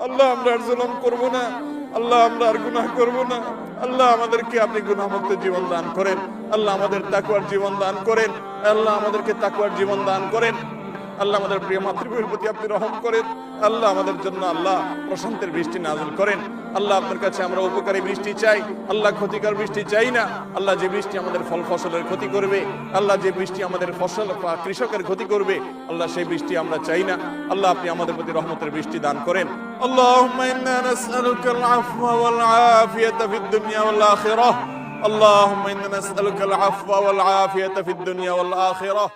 আল্লাহ আমরা আর জুলুম করব না, আল্লাহ আমরা আর গুনাহ করব না। আল্লাহ আমাদেরকে আপনি গুনাহমুক্ত জীবন দান করেন। আল্লাহ আমাদের তাকওয়ার জীবন দান করেন। আল্লাহ আমাদেরকে তাকওয়ার জীবন দান করেন। আল্লাহ আমাদের প্রিয় মাতৃভূমির প্রতি আপনি রহম করেন। আল্লাহ আমাদের জন্য আল্লাহ প্রশান্তের বৃষ্টি নাযিল করেন। আল্লাহ আপনার কাছে আমরা উপকারী বৃষ্টি চাই, আল্লাহ ক্ষতিকর বৃষ্টি চাই না। আল্লাহ যে বৃষ্টি আমাদের ফল ফসলের ক্ষতি করবে, আল্লাহ যে বৃষ্টি আমাদের ফসল বা কৃষকের ক্ষতি করবে, আল্লাহ সেই বৃষ্টি আমরা চাই না। আল্লাহ আপনি আমাদের প্রতি রহমতের বৃষ্টি দান করেন। আল্লাহুম্মা ইন্না নাসআলুকাল আফওয়া ওয়াল আফিয়াতা ফিদ দুনিয়া ওয়াল আখিরাহ। আল্লাহুম্মা ইন্না নাসআলুকাল আফওয়া ওয়াল আফিয়াতা ফিদ দুনিয়া ওয়াল আখিরাহ।